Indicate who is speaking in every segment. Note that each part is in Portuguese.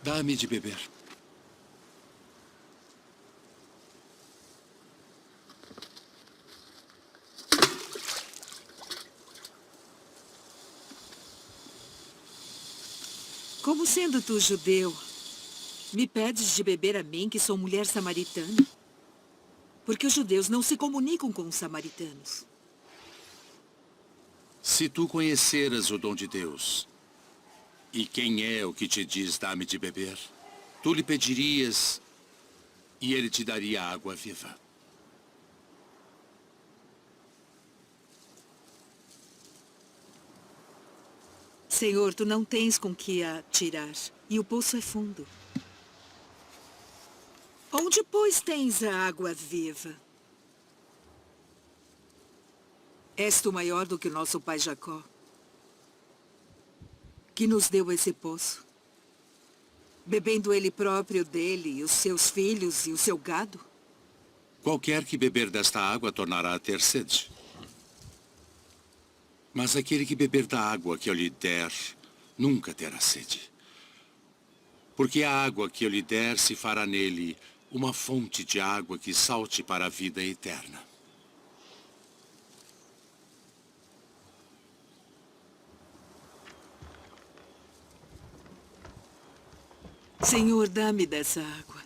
Speaker 1: Dá-me de beber.
Speaker 2: Como sendo tu judeu, me pedes de beber a mim, que sou mulher samaritana? Porque os judeus não se comunicam com os samaritanos.
Speaker 1: Se tu conheceras o dom de Deus, e quem é o que te diz dá-me de beber, tu lhe pedirias e ele te daria água viva.
Speaker 2: Senhor, tu não tens com que a tirar, e o poço é fundo. Onde, pois, tens a água viva? És tu maior do que o nosso pai Jacó, que nos deu esse poço, bebendo ele próprio dele, e os seus filhos e o seu gado?
Speaker 1: Qualquer que beber desta água tornará a ter sede. Mas aquele que beber da água que eu lhe der, nunca terá sede. Porque a água que eu lhe der se fará nele uma fonte de água que salte para a vida eterna.
Speaker 2: Senhor, dá-me dessa água,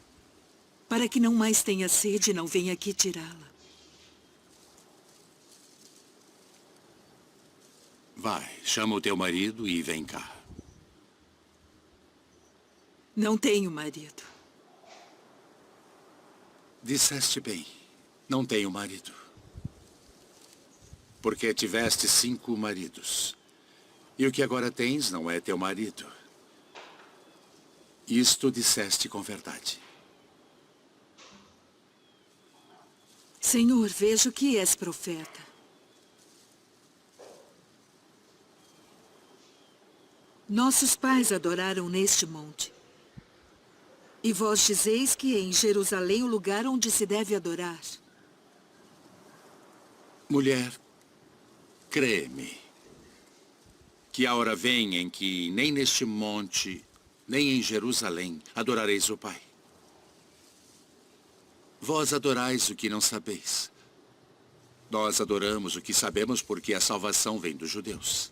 Speaker 2: para que não mais tenha sede e não venha aqui tirá-la.
Speaker 1: Vai, chama o teu marido e vem cá.
Speaker 2: Não tenho marido.
Speaker 1: Disseste bem, não tenho marido. Porque tiveste 5 maridos. E o que agora tens não é teu marido. Isto disseste com verdade.
Speaker 2: Senhor, vejo que és profeta. Nossos pais adoraram neste monte. E vós dizeis que é em Jerusalém o lugar onde se deve adorar.
Speaker 1: Mulher, crê-me, que a hora vem em que nem neste monte, nem em Jerusalém adorareis o Pai. Vós adorais o que não sabeis. Nós adoramos o que sabemos porque a salvação vem dos judeus.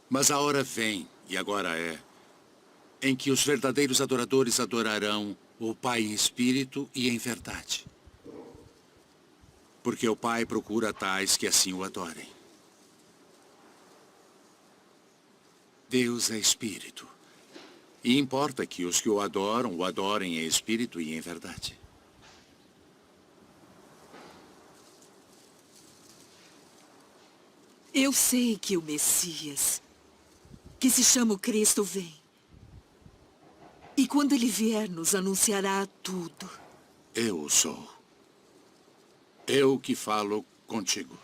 Speaker 1: Mas a hora vem, e agora é, em que os verdadeiros adoradores adorarão o Pai em espírito e em verdade. Porque o Pai procura tais que assim o adorem. Deus é espírito. E importa que os que o adorem em espírito e em verdade.
Speaker 2: Eu sei que o Messias, que se chama o Cristo, vem. E quando ele vier, nos anunciará tudo.
Speaker 1: Eu sou. Eu que falo contigo.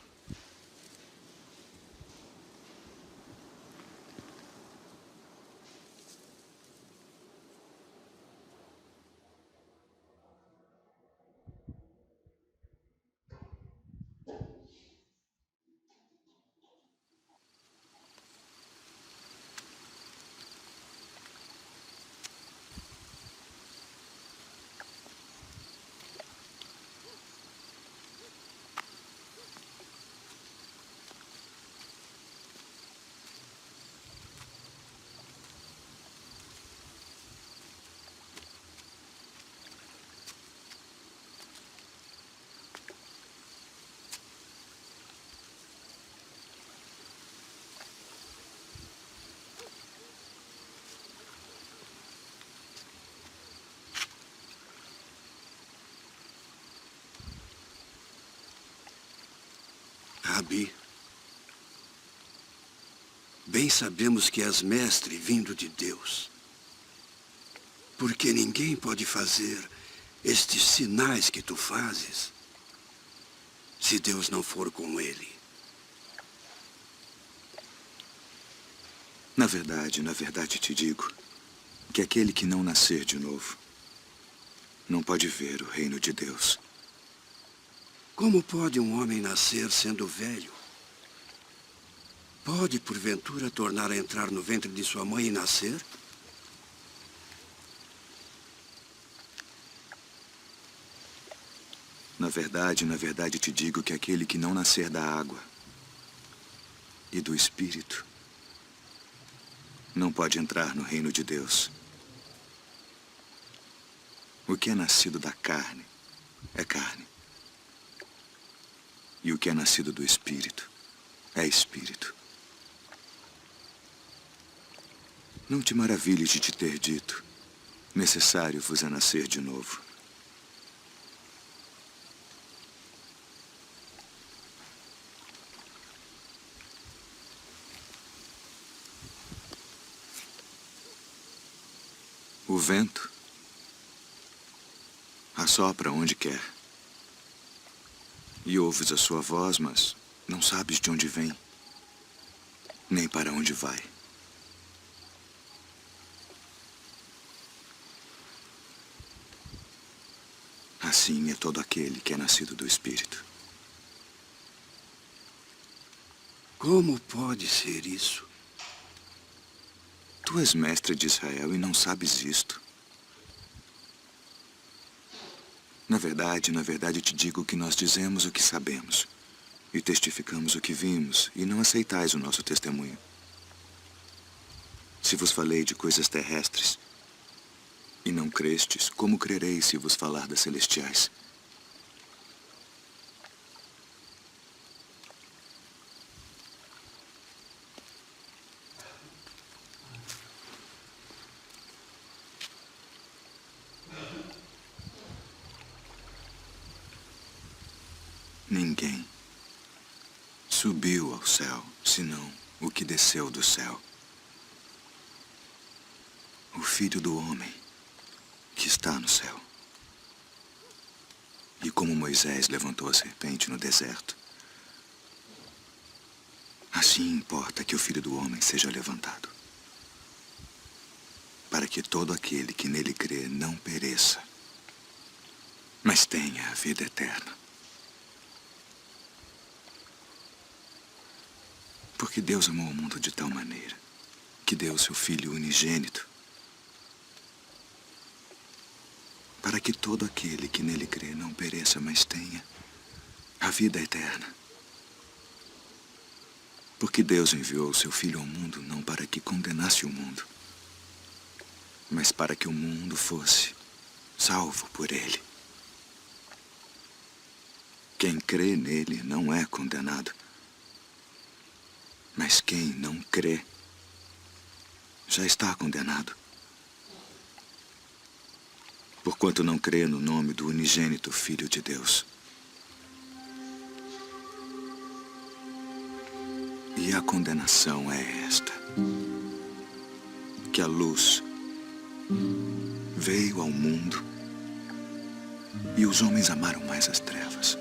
Speaker 3: Rabi, bem sabemos que és mestre vindo de Deus. Porque ninguém pode fazer estes sinais que tu fazes se Deus não for com ele.
Speaker 4: Na verdade te digo que aquele que não nascer de novo não pode ver o reino de Deus.
Speaker 3: Como pode um homem nascer sendo velho? Pode, porventura, tornar a entrar no ventre de sua mãe e nascer?
Speaker 4: na verdade te digo que aquele que não nascer da água e do Espírito não pode entrar no reino de Deus. O que é nascido da carne é carne. E o que é nascido do Espírito é Espírito. Não te maravilhes de te ter dito: necessário vos é nascer de novo. O vento assopra onde quer. E ouves a sua voz, mas não sabes de onde vem, nem para onde vai. Assim é todo aquele que é nascido do Espírito.
Speaker 3: Como pode ser isso?
Speaker 4: Tu és mestre de Israel e não sabes isto. Na verdade te digo que nós dizemos o que sabemos e testificamos o que vimos, e não aceitais o nosso testemunho. Se vos falei de coisas terrestres e não crestes, como crereis se vos falar das celestiais? Ninguém subiu ao céu, senão o que desceu do céu. O Filho do Homem que está no céu. E como Moisés levantou a serpente no deserto, assim importa que o Filho do Homem seja levantado, para que todo aquele que nele crê não pereça, mas tenha a vida eterna. Porque Deus amou o mundo de tal maneira que deu seu Filho unigênito, para que todo aquele que nele crê não pereça, mas tenha a vida eterna. Porque Deus enviou o seu Filho ao mundo não para que condenasse o mundo, mas para que o mundo fosse salvo por ele. Quem crê nele não é condenado, mas quem não crê já está condenado, porquanto não crê no nome do unigênito Filho de Deus. E a condenação é esta: que a luz veio ao mundo e os homens amaram mais as trevas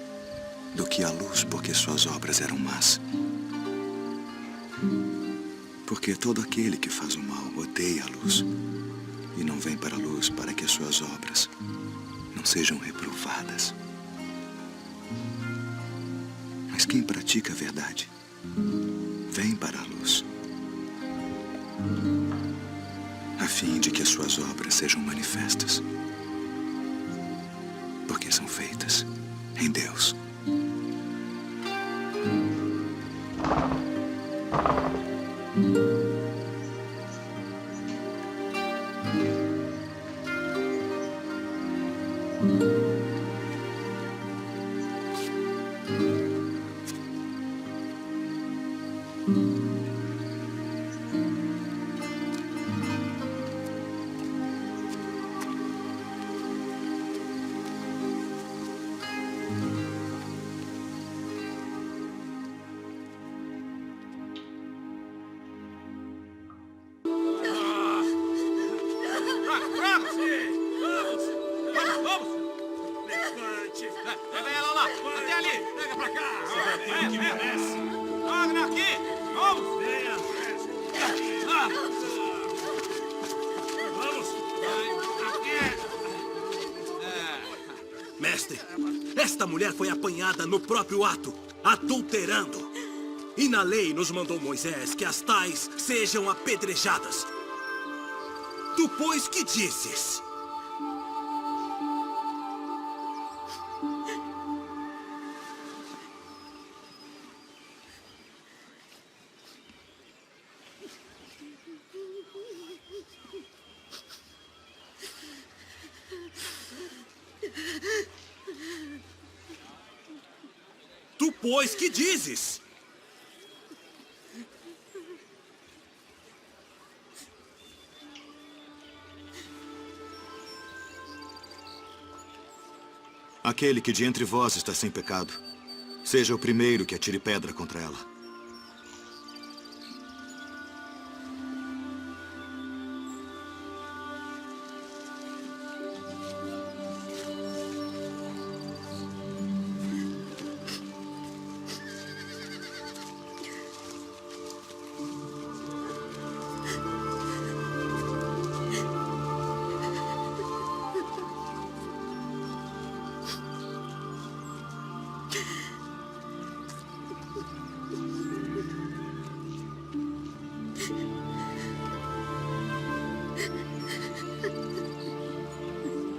Speaker 4: do que a luz, porque suas obras eram más. Porque todo aquele que faz o mal odeia a luz e não vem para a luz, para que as suas obras não sejam reprovadas. Mas quem pratica a verdade vem para a luz, a fim de que as suas obras sejam manifestas, porque são feitas em Deus.
Speaker 5: Mestre, esta mulher foi apanhada no próprio ato, adulterando. E na lei nos mandou Moisés que as tais sejam apedrejadas. Tu, pois, que dizes? pois, que dizes?
Speaker 4: Aquele que de entre vós está sem pecado, seja o primeiro que atire pedra contra ela.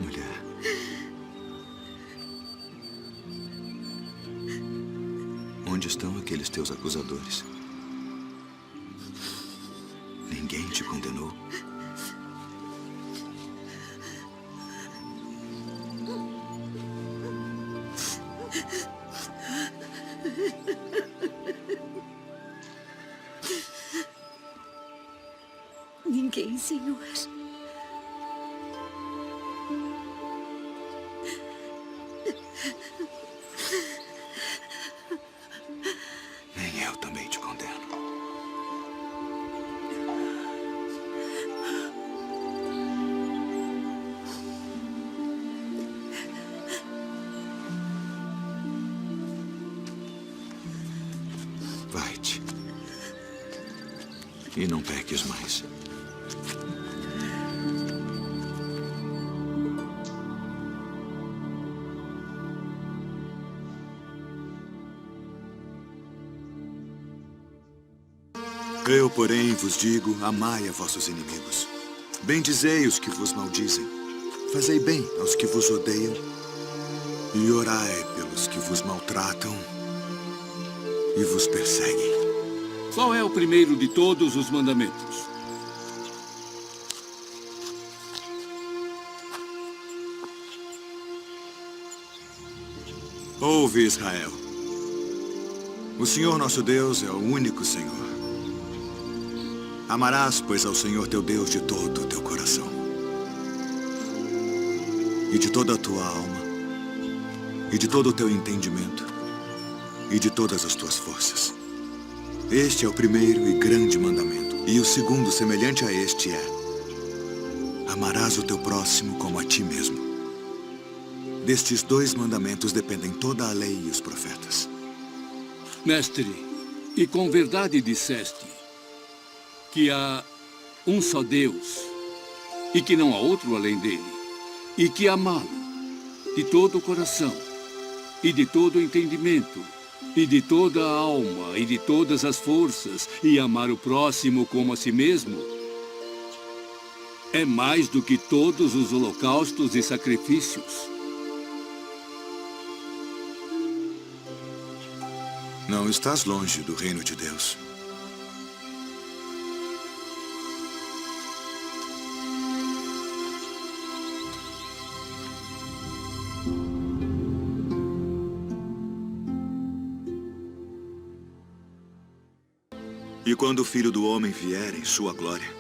Speaker 4: Mulher. Onde estão aqueles teus acusadores? Ninguém te condenou?
Speaker 6: Ninguém, Senhor.
Speaker 4: Nem eu também te condeno. Vai-te. E não peques mais. Eu, porém, vos digo, amai a vossos inimigos. Bendizei os que vos maldizem. Fazei bem aos que vos odeiam. E orai pelos que vos maltratam e vos perseguem.
Speaker 7: Qual é o primeiro de todos os mandamentos?
Speaker 4: Ouve, Israel. O Senhor nosso Deus é o único Senhor. Amarás, pois, ao Senhor teu Deus de todo o teu coração, e de toda a tua alma, e de todo o teu entendimento, e de todas as tuas forças. Este é o primeiro e grande mandamento. E o segundo, semelhante a este, é: amarás o teu próximo como a ti mesmo. Destes 2 mandamentos dependem toda a lei e os profetas.
Speaker 7: Mestre, e com verdade disseste que há um só Deus e que não há outro além dele, e que amá-lo de todo o coração e de todo o entendimento e de toda a alma e de todas as forças, e amar o próximo como a si mesmo, é mais do que todos os holocaustos e sacrifícios.
Speaker 4: Não estás longe do reino de Deus. E quando o Filho do Homem vier em sua glória,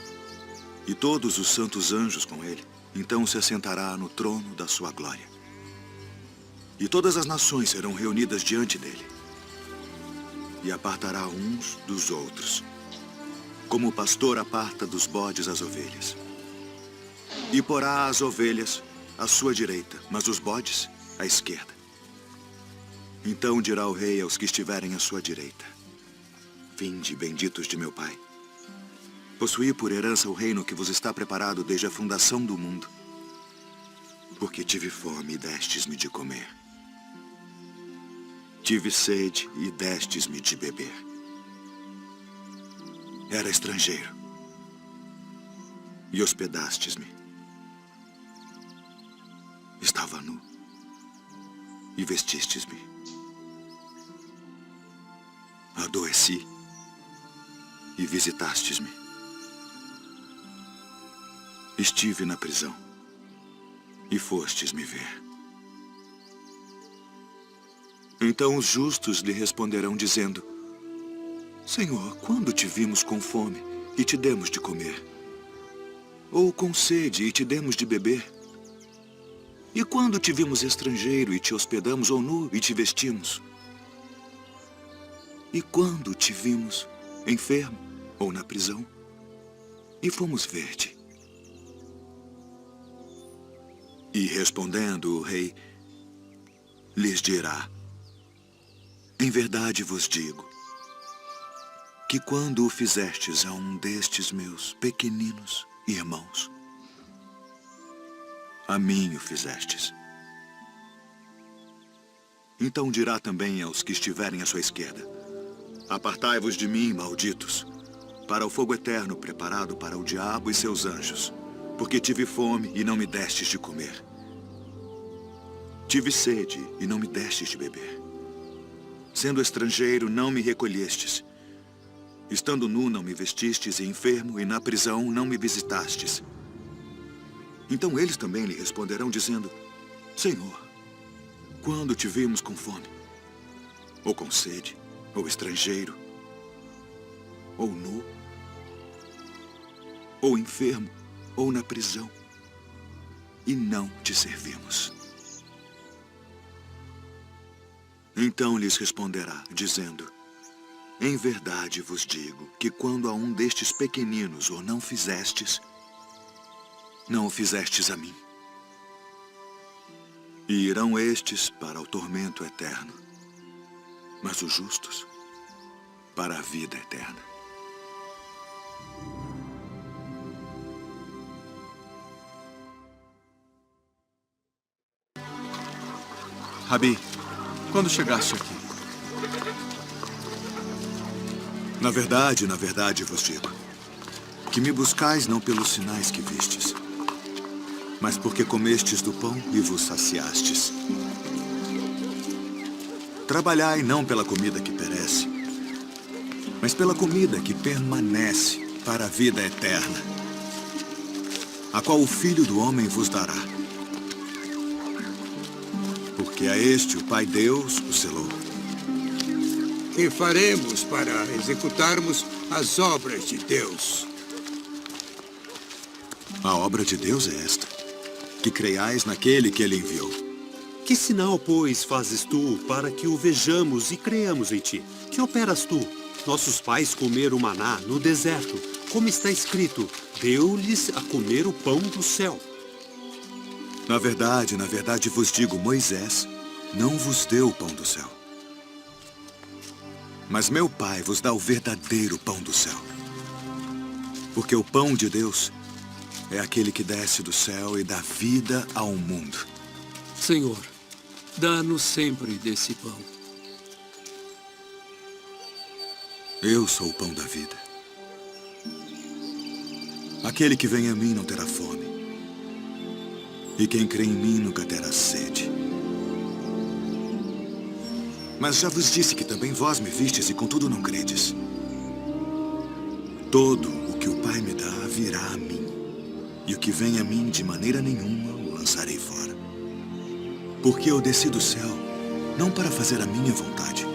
Speaker 4: e todos os santos anjos com ele, então se assentará no trono da sua glória. E todas as nações serão reunidas diante dele. E apartará uns dos outros, como o pastor aparta dos bodes as ovelhas. E porá as ovelhas à sua direita, mas os bodes à esquerda. Então dirá o rei aos que estiverem à sua direita: vinde, benditos de meu Pai. Possuí por herança o reino que vos está preparado desde a fundação do mundo. Porque tive fome e destes-me de comer. Tive sede e destes-me de beber. Era estrangeiro e hospedastes-me. Estava nu e vestistes-me. Adoeci e visitastes-me. Estive na prisão e fostes me ver. Então os justos lhe responderão dizendo: Senhor, quando te vimos com fome e te demos de comer? Ou com sede e te demos de beber? E quando te vimos estrangeiro e te hospedamos, ou nu e te vestimos? E quando te vimos enfermo ou na prisão e fomos ver-te? E respondendo o rei, lhes dirá: Em verdade vos digo, que quando o fizestes a um destes meus pequeninos irmãos, a mim o fizestes. Então dirá também aos que estiverem à sua esquerda: Apartai-vos de mim, malditos, para o fogo eterno preparado para o diabo e seus anjos, porque tive fome e não me destes de comer. Tive sede e não me destes de beber. Sendo estrangeiro, não me recolhestes. Estando nu, não me vestistes, e enfermo, e na prisão, não me visitastes. Então eles também lhe responderão, dizendo: Senhor, quando te vimos com fome, ou com sede, ou estrangeiro, ou nu, ou enfermo, ou na prisão, e não te servimos? Então lhes responderá, dizendo: Em verdade vos digo que quando a um destes pequeninos o não fizestes, não o fizestes a mim. E irão estes para o tormento eterno, mas os justos para a vida eterna.
Speaker 8: Rabi, quando chegaste aqui?
Speaker 4: Na verdade vos digo, que me buscais não pelos sinais que vistes, mas porque comestes do pão e vos saciastes. Trabalhai não pela comida que perece, mas pela comida que permanece para a vida eterna, a qual o Filho do Homem vos dará. Porque a este o Pai Deus o selou.
Speaker 3: E faremos para executarmos as obras de Deus.
Speaker 4: A obra de Deus é esta: que creiais naquele que ele enviou.
Speaker 5: Que sinal, pois, fazes tu para que o vejamos e creiamos em ti? Que operas tu? Nossos pais comeram maná no deserto, como está escrito: deu-lhes a comer o pão do céu.
Speaker 4: Na verdade vos digo, Moisés não vos deu o pão do céu. Mas meu Pai vos dá o verdadeiro pão do céu. Porque o pão de Deus é aquele que desce do céu e dá vida ao mundo.
Speaker 7: Senhor, dá-nos sempre desse pão.
Speaker 4: Eu sou o pão da vida. Aquele que vem a mim não terá fome. E quem crê em mim nunca terá sede. Mas já vos disse que também vós me vistes e contudo não credes. Todo o que o Pai me dá virá a mim. E o que vem a mim de maneira nenhuma o lançarei fora. Porque eu desci do céu, não para fazer a minha vontade,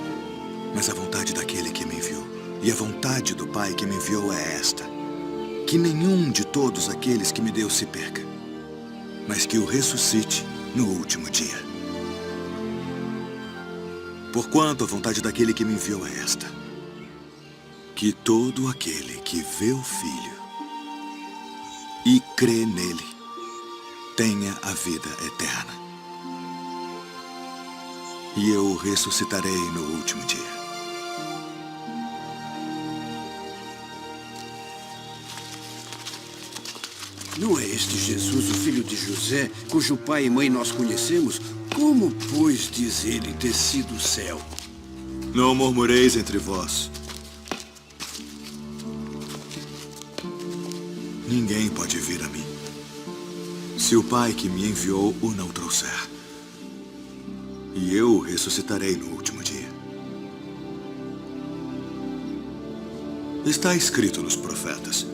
Speaker 4: mas a vontade daquele que me enviou. E a vontade do Pai que me enviou é esta: que nenhum de todos aqueles que me deu se perca, mas que o ressuscite no último dia. Porquanto a vontade daquele que me enviou é esta: que todo aquele que vê o Filho e crê nele tenha a vida eterna. E eu o ressuscitarei no último dia.
Speaker 3: Não é este Jesus, o filho de José, cujo pai e mãe nós conhecemos? Como, pois, diz ele desci do céu?
Speaker 4: Não murmureis entre vós. Ninguém pode vir a mim, se o Pai que me enviou o não trouxer. E eu o ressuscitarei no último dia. Está escrito nos profetas: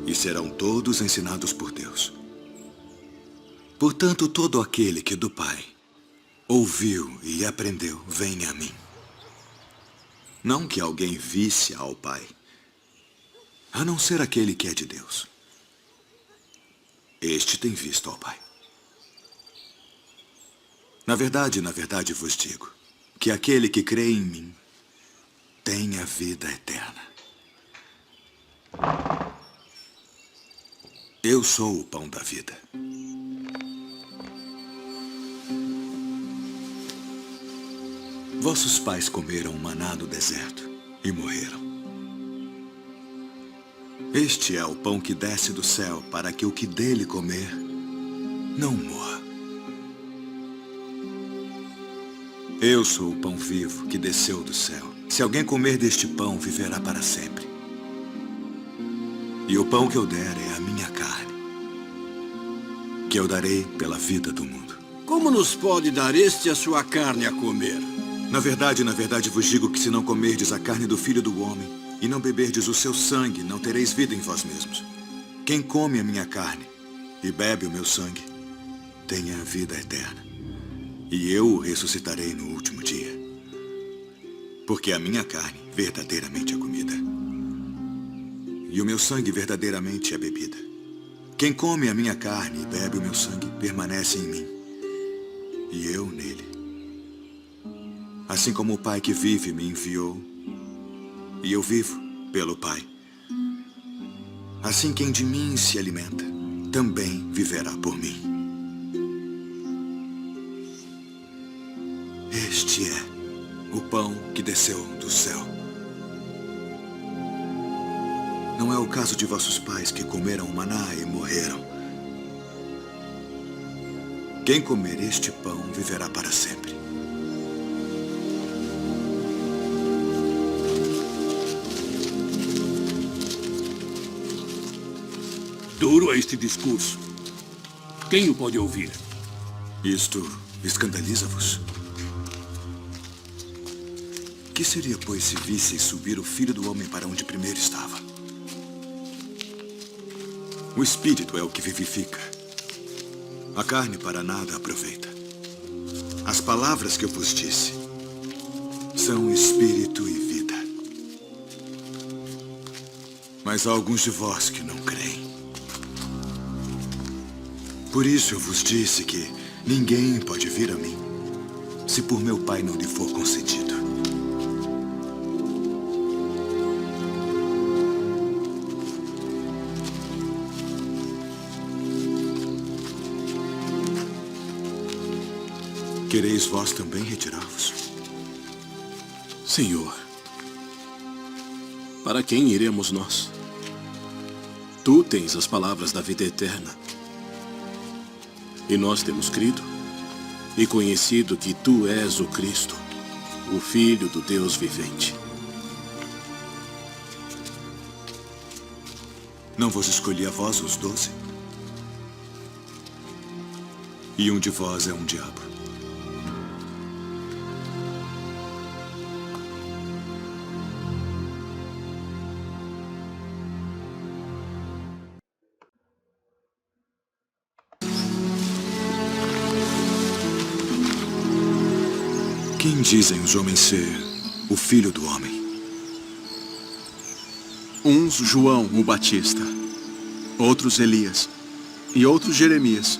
Speaker 4: e serão todos ensinados por Deus. Portanto, todo aquele que do Pai ouviu e aprendeu, venha a mim. Não que alguém visse ao Pai, a não ser aquele que é de Deus. Este tem visto ao Pai. Na verdade vos digo que aquele que crê em mim tem a vida eterna. Eu sou o pão da vida. Vossos pais comeram maná no deserto e morreram. Este é o pão que desce do céu para que o que dele comer não morra. Eu sou o pão vivo que desceu do céu. Se alguém comer deste pão, viverá para sempre. E o pão que eu der é a minha carne, que eu darei pela vida do mundo.
Speaker 3: Como nos pode dar este a sua carne a comer?
Speaker 4: Na verdade vos digo que se não comerdes a carne do Filho do Homem e não beberdes o seu sangue, não tereis vida em vós mesmos. Quem come a minha carne e bebe o meu sangue, tem a vida eterna. E eu o ressuscitarei no último dia. Porque a minha carne verdadeiramente é comida. E o meu sangue verdadeiramente é bebida. Quem come a minha carne e bebe o meu sangue, permanece em mim. E eu nele. Assim como o Pai que vive me enviou, e eu vivo pelo Pai. Assim quem de mim se alimenta, também viverá por mim. Este é o pão que desceu do céu. Não é o caso de vossos pais que comeram o maná e morreram. Quem comer este pão viverá para sempre.
Speaker 7: Duro é este discurso. Quem o pode ouvir?
Speaker 4: Isto escandaliza-vos? Que seria, pois, se visseis subir o Filho do Homem para onde primeiro estava? O Espírito é o que vivifica. A carne para nada aproveita. As palavras que eu vos disse são Espírito e vida. Mas há alguns de vós que não creem. Por isso eu vos disse que ninguém pode vir a mim se por meu Pai não lhe for concedido. Quereis vós também retirar-vos?
Speaker 5: Senhor, para quem iremos nós? Tu tens as palavras da vida eterna. E nós temos crido e conhecido que Tu és o Cristo, o Filho do Deus vivente.
Speaker 4: Não vos escolhi a vós os 12? E um de vós é um diabo. Quem dizem os homens ser o Filho do Homem?
Speaker 8: Uns João o Batista, outros Elias e outros Jeremias,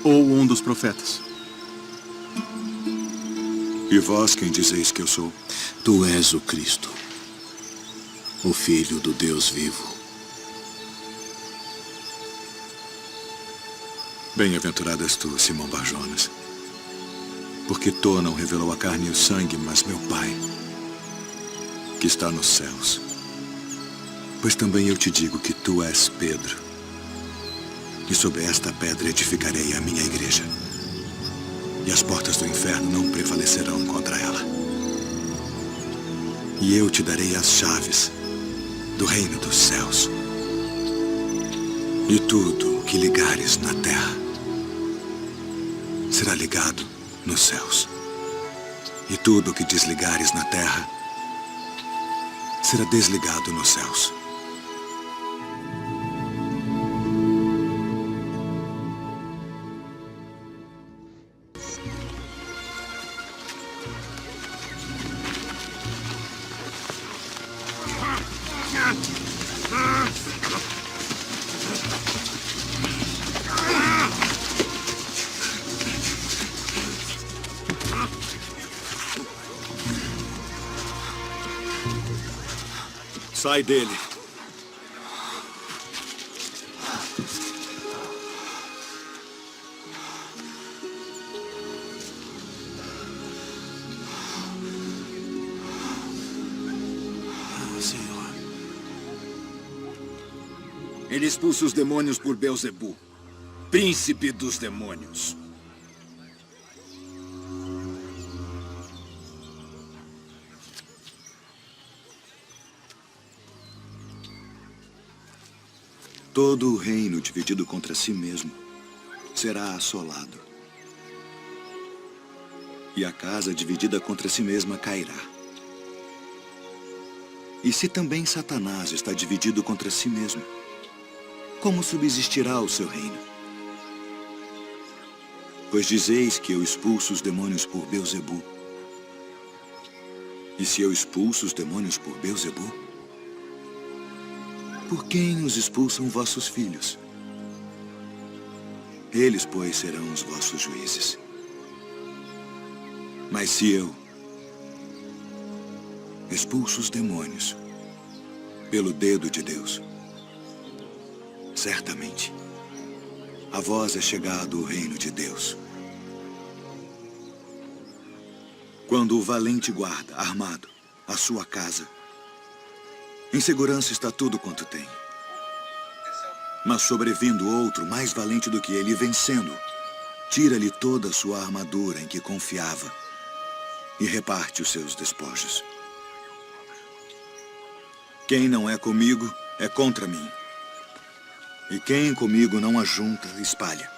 Speaker 8: ou um dos profetas.
Speaker 4: E vós quem dizeis que eu sou?
Speaker 5: Tu és o Cristo, o Filho do Deus vivo.
Speaker 4: Bem-aventurado és tu, Simão Bar-Jonas, porque tu não revelou a carne e o sangue, mas meu Pai, que está nos céus. Pois também eu te digo que tu és Pedro, e sobre esta pedra edificarei a minha igreja, e as portas do inferno não prevalecerão contra ela. E eu te darei as chaves do reino dos céus. E tudo o que ligares na terra será ligado nos céus. E tudo o que desligares na terra será desligado nos céus. Sai dele.
Speaker 3: Senhor.
Speaker 9: Ele expulsa os demônios por Beelzebu, príncipe dos demônios.
Speaker 4: Todo o reino dividido contra si mesmo será assolado. E a casa dividida contra si mesma cairá. E se também Satanás está dividido contra si mesmo, como subsistirá o seu reino? Pois dizeis que eu expulso os demônios por Beelzebu. E se eu expulso os demônios por Beelzebu, por quem os expulsam vossos filhos? Eles, pois, serão os vossos juízes. Mas se eu expulso os demônios pelo dedo de Deus, certamente a vós é chegado o reino de Deus. Quando o valente guarda, armado, a sua casa, em segurança está tudo quanto tem. Mas sobrevindo outro mais valente do que ele, vencendo, tira-lhe toda a sua armadura em que confiava e reparte os seus despojos. Quem não é comigo é contra mim. E quem comigo não ajunta, espalha.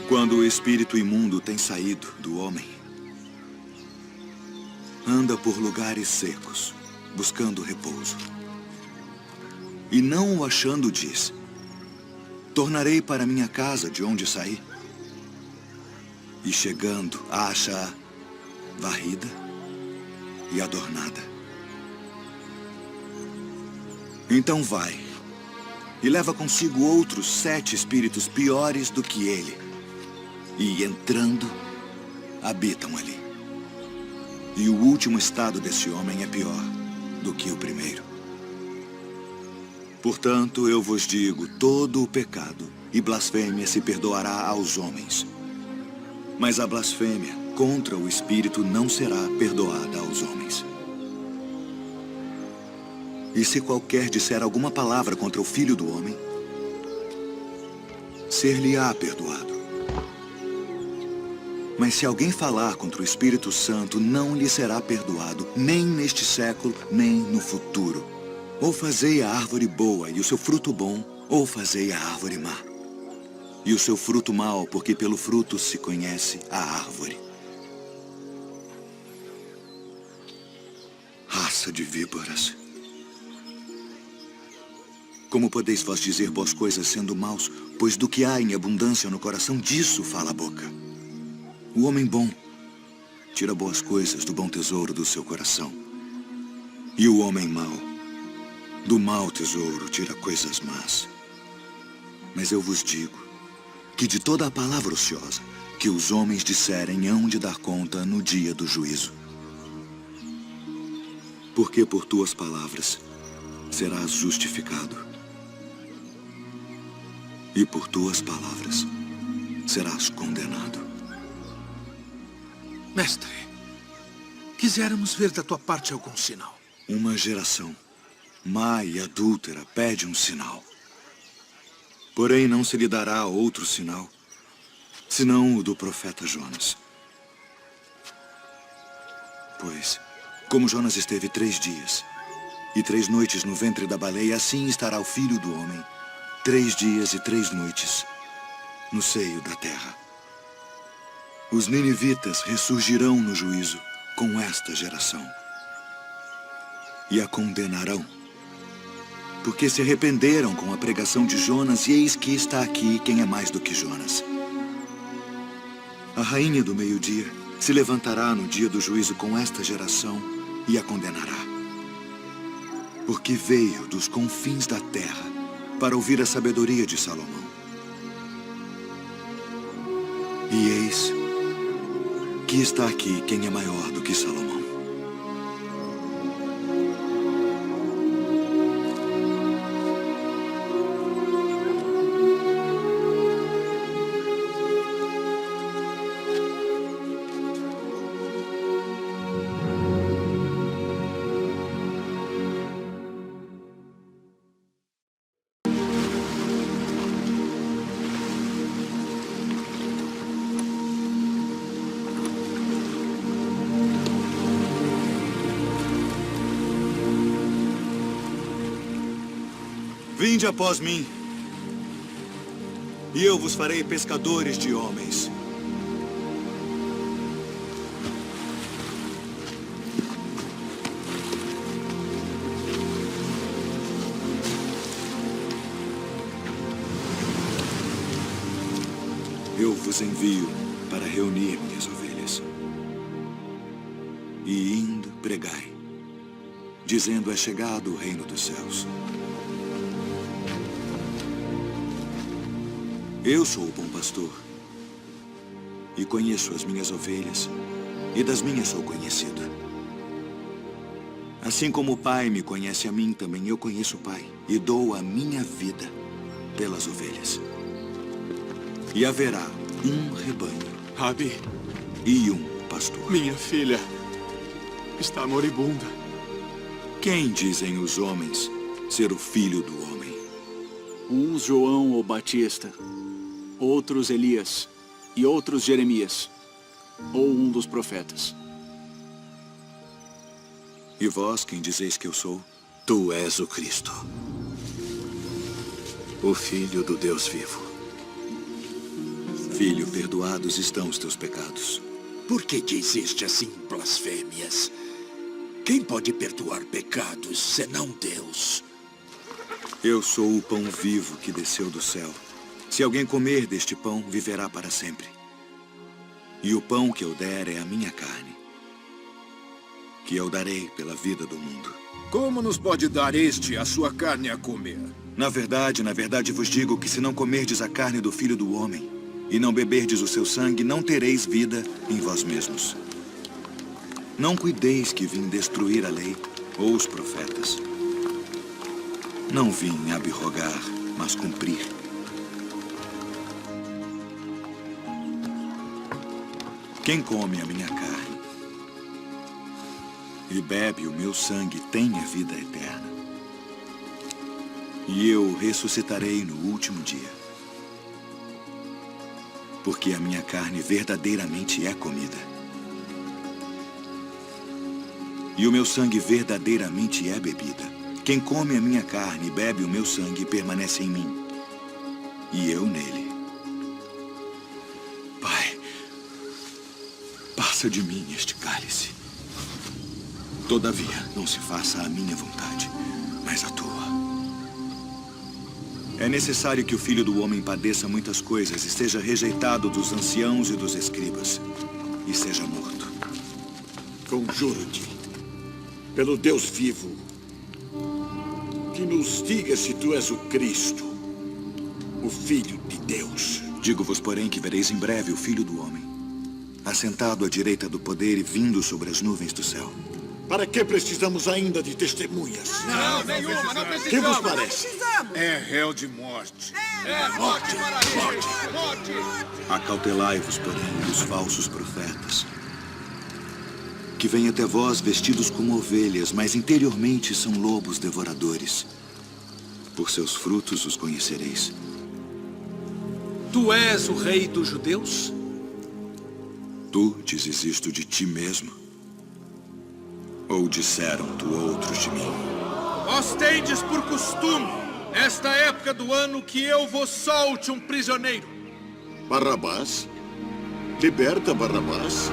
Speaker 4: Quando o espírito imundo tem saído do homem, anda por lugares secos, buscando repouso. E não o achando, diz: tornarei para minha casa de onde saí. E chegando, a acha varrida e adornada. Então vai e leva consigo outros 7 espíritos piores do que ele. E, entrando, habitam ali. E o último estado desse homem é pior do que o primeiro. Portanto, eu vos digo, todo o pecado e blasfêmia se perdoará aos homens. Mas a blasfêmia contra o Espírito não será perdoada aos homens. E se qualquer disser alguma palavra contra o Filho do Homem, ser-lhe-á perdoado. Mas se alguém falar contra o Espírito Santo, não lhe será perdoado, nem neste século, nem no futuro. Ou fazei a árvore boa e o seu fruto bom, ou fazei a árvore má. E o seu fruto mau, porque pelo fruto se conhece a árvore. Raça de víboras. Como podeis vós dizer boas coisas sendo maus? Pois do que há em abundância no coração, disso fala a boca. O homem bom tira boas coisas do bom tesouro do seu coração. E o homem mau, do mau tesouro, tira coisas más. Mas eu vos digo que de toda a palavra ociosa que os homens disserem hão de dar conta no dia do juízo. Porque por tuas palavras serás justificado. E por tuas palavras serás condenado.
Speaker 5: Mestre, quiséramos ver da tua parte algum sinal.
Speaker 4: Uma geração má e adúltera pede um sinal. Porém, não se lhe dará outro sinal, senão o do profeta Jonas. Pois, como Jonas esteve 3 dias e 3 noites no ventre da baleia, assim estará o Filho do Homem 3 dias e 3 noites no seio da terra. Os ninivitas ressurgirão no juízo com esta geração e a condenarão, Porque se arrependeram com a pregação de Jonas, e eis que está aqui quem é mais do que Jonas. A rainha do meio-dia se levantará no dia do juízo com esta geração e a condenará. Porque veio dos confins da terra para ouvir a sabedoria de Salomão. E eis que está aqui quem é maior do que Salomão. Vinde após mim, e eu vos farei pescadores de homens. Eu vos envio para reunir minhas ovelhas. E indo, pregai, dizendo: é chegado o reino dos céus. Eu sou o bom pastor, e conheço as minhas ovelhas, e das minhas sou conhecido. Assim como o Pai me conhece a mim, também eu conheço o Pai, e dou a minha vida pelas ovelhas. E haverá um rebanho
Speaker 8: Rabi,
Speaker 4: e um pastor.
Speaker 8: minha filha está moribunda.
Speaker 4: Quem dizem os homens ser o filho do homem?
Speaker 8: Uns João o Batista, outros Elias e outros Jeremias, ou um dos profetas.
Speaker 4: E vós, quem dizeis que eu sou?
Speaker 1: Tu és o Cristo, o Filho do Deus vivo.
Speaker 4: Filho, perdoados estão os teus pecados.
Speaker 9: Por que dizeste assim blasfêmias? Quem pode perdoar pecados senão Deus?
Speaker 4: Eu sou o pão vivo que desceu do céu. Se alguém comer deste pão, viverá para sempre. E o pão que eu der é a minha carne, que eu darei pela vida do mundo.
Speaker 9: Como nos pode dar este a sua carne a comer?
Speaker 4: Na verdade vos digo que se não comerdes a carne do Filho do Homem, e não beberdes o seu sangue, não tereis vida em vós mesmos. Não cuideis que vim destruir a lei ou os profetas. Não vim abrogar, mas cumprir. Quem come a minha carne e bebe o meu sangue tem a vida eterna. E eu ressuscitarei no último dia. Porque a minha carne verdadeiramente é comida. E o meu sangue verdadeiramente é bebida. Quem come a minha carne e bebe o meu sangue permanece em mim, e eu nele. Pai, passa de mim este cálice. Todavia, não se faça a minha vontade, mas a tua. É necessário que o Filho do Homem padeça muitas coisas e seja rejeitado dos anciãos e dos escribas, e seja morto.
Speaker 9: Conjuro-te, pelo Deus vivo, que nos diga se tu és o Cristo, o Filho de Deus.
Speaker 4: Digo-vos, porém, que vereis em breve o Filho do Homem, assentado à direita do poder e vindo sobre as nuvens do céu.
Speaker 9: Para que precisamos ainda de testemunhas?
Speaker 5: Não precisamos.
Speaker 9: Que vos parece?
Speaker 5: É réu de morte.
Speaker 9: Morte!
Speaker 4: Acautelai-vos, porém, dos falsos profetas, que vêm até vós vestidos como ovelhas, mas interiormente são lobos devoradores. Por seus frutos os conhecereis.
Speaker 5: Tu és o rei dos judeus?
Speaker 4: Tu dizes isto de ti mesmo? Ou disseram-te outros de mim?
Speaker 5: Vós tendes por costume, esta época do ano, que eu vos solte um prisioneiro.
Speaker 9: Barrabás? Liberta Barrabás.